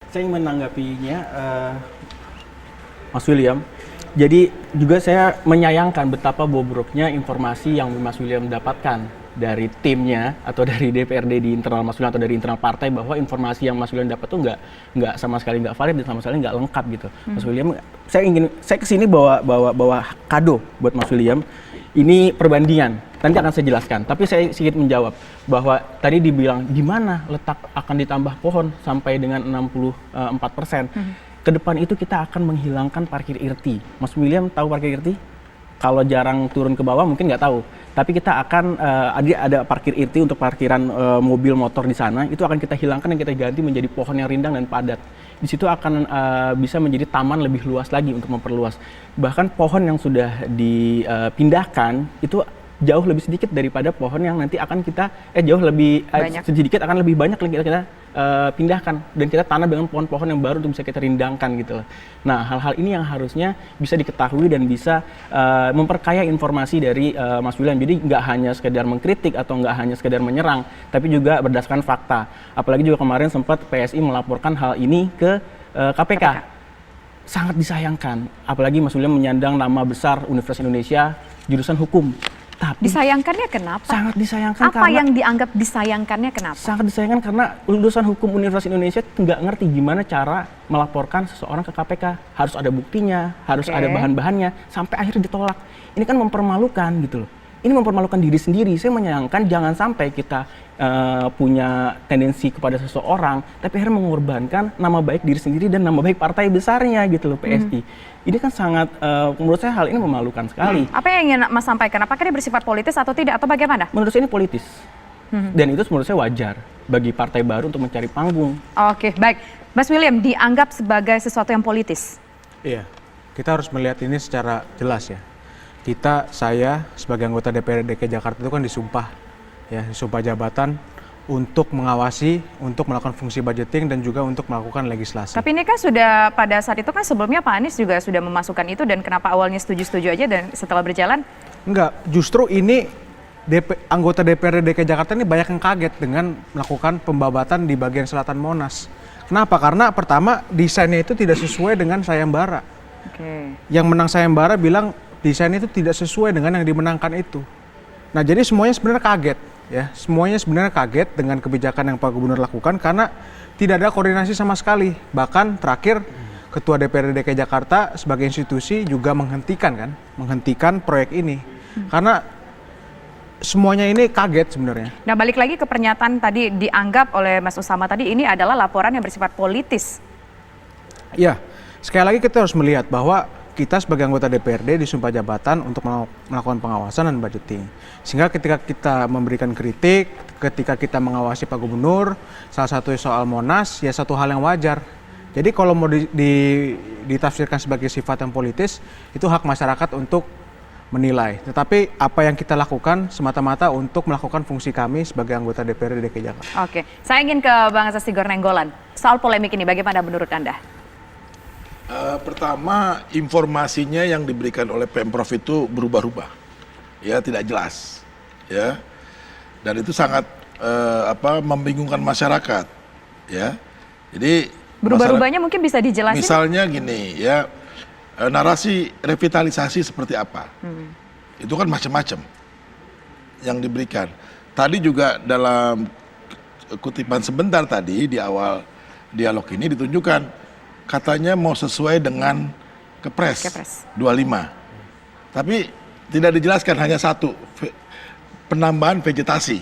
Saya ingin menanggapinya, Mas William. Jadi juga saya menyayangkan betapa bobroknya informasi yang Mas William dapatkan dari timnya atau dari DPRD di internal Mas William atau dari internal partai, bahwa informasi yang Mas William dapat tuh nggak sama sekali nggak valid dan sama sekali nggak lengkap gitu. Mas William, saya kesini bawa kado buat Mas William. Ini perbandingan, nanti akan saya jelaskan. Tapi saya sedikit menjawab bahwa tadi dibilang gimana letak akan ditambah pohon sampai dengan 64%. Ke depan itu kita akan menghilangkan parkir irti. Mas William tahu parkir irti? Kalau jarang turun ke bawah mungkin nggak tahu. Tapi kita akan ada parkir irti untuk parkiran mobil motor di sana. Itu akan kita hilangkan dan kita ganti menjadi pohon yang rindang dan padat. Di situ akan bisa menjadi taman lebih luas lagi untuk memperluas. Bahkan pohon yang sudah dipindahkan itu jauh lebih sedikit daripada pohon yang nanti akan kita jauh lebih sedikit akan lebih banyak lagi kita pindahkan dan kita tanam dengan pohon-pohon yang baru untuk bisa kita rindangkan gitu loh. Nah, hal-hal ini yang harusnya bisa diketahui dan bisa memperkaya informasi dari Mas William. Jadi nggak hanya sekedar mengkritik atau nggak hanya sekedar menyerang, tapi juga berdasarkan fakta. Apalagi juga kemarin sempat PSI melaporkan hal ini ke KPK. Sangat disayangkan, apalagi Mas William menyandang nama besar Universitas Indonesia jurusan hukum. Tapi disayangkannya kenapa? Sangat disayangkan. Apa yang dianggap disayangkannya kenapa? Sangat disayangkan karena lulusan hukum Universitas Indonesia nggak ngerti gimana cara melaporkan seseorang ke KPK. Harus ada buktinya, harus ada bahan-bahannya, sampai akhirnya ditolak. Ini kan mempermalukan gitu loh. Ini mempermalukan diri sendiri. Saya menyayangkan jangan sampai kita punya tendensi kepada seseorang, tapi akhirnya mengorbankan nama baik diri sendiri dan nama baik partai besarnya gitu loh, PSI. Ini kan sangat, menurut saya hal ini memalukan sekali. Apa yang ingin Mas sampaikan? Apakah ini bersifat politis atau tidak, atau bagaimana? Menurut saya ini politis. Dan itu menurut saya wajar bagi partai baru untuk mencari panggung. Oke, baik. Mas William, dianggap sebagai sesuatu yang politis? Iya, kita harus melihat ini secara jelas ya. Saya sebagai anggota DPRD DKI Jakarta itu kan disumpah jabatan untuk mengawasi, untuk melakukan fungsi budgeting dan juga untuk melakukan legislasi. Tapi ini kan sudah pada saat itu kan sebelumnya Pak Anies juga sudah memasukkan itu, dan kenapa awalnya setuju-setuju aja dan setelah berjalan? Enggak, justru ini anggota DPRD DKI Jakarta ini banyak yang kaget dengan melakukan pembabatan di bagian selatan Monas. Kenapa? Karena pertama desainnya itu tidak sesuai dengan sayembara. Yang menang sayembara bilang desain itu tidak sesuai dengan yang dimenangkan itu. Nah, jadi semuanya sebenarnya kaget ya. Semuanya sebenarnya kaget dengan kebijakan yang Pak Gubernur lakukan karena tidak ada koordinasi sama sekali. Bahkan terakhir Ketua DPRD DKI Jakarta sebagai institusi juga menghentikan proyek ini. Karena semuanya ini kaget sebenarnya. Nah, balik lagi ke pernyataan tadi dianggap oleh Mas Usama tadi, ini adalah laporan yang bersifat politis. Ya, sekali lagi kita harus melihat bahwa kita sebagai anggota DPRD disumpah jabatan untuk melakukan pengawasan dan budgeting. Sehingga ketika kita memberikan kritik, ketika kita mengawasi Pak Gubernur, salah satu soal Monas, ya satu hal yang wajar. Jadi kalau mau ditafsirkan sebagai sifat yang politis, itu hak masyarakat untuk menilai. Tetapi apa yang kita lakukan semata-mata untuk melakukan fungsi kami sebagai anggota DPRD DKI Jakarta. Oke, saya ingin ke Bang Asas Tigor Nenggolan. Soal polemik ini bagaimana menurut Anda? Pertama, informasinya yang diberikan oleh Pemprov itu berubah-ubah, ya tidak jelas, ya, dan itu sangat membingungkan masyarakat, ya. Jadi berubah-ubahnya mungkin bisa dijelasin. Misalnya gini, ya, narasi revitalisasi seperti apa, itu kan macam-macam yang diberikan. Tadi juga dalam kutipan sebentar tadi di awal dialog ini ditunjukkan. Katanya mau sesuai dengan Kepres 25. Tapi tidak dijelaskan, hanya satu, penambahan vegetasi.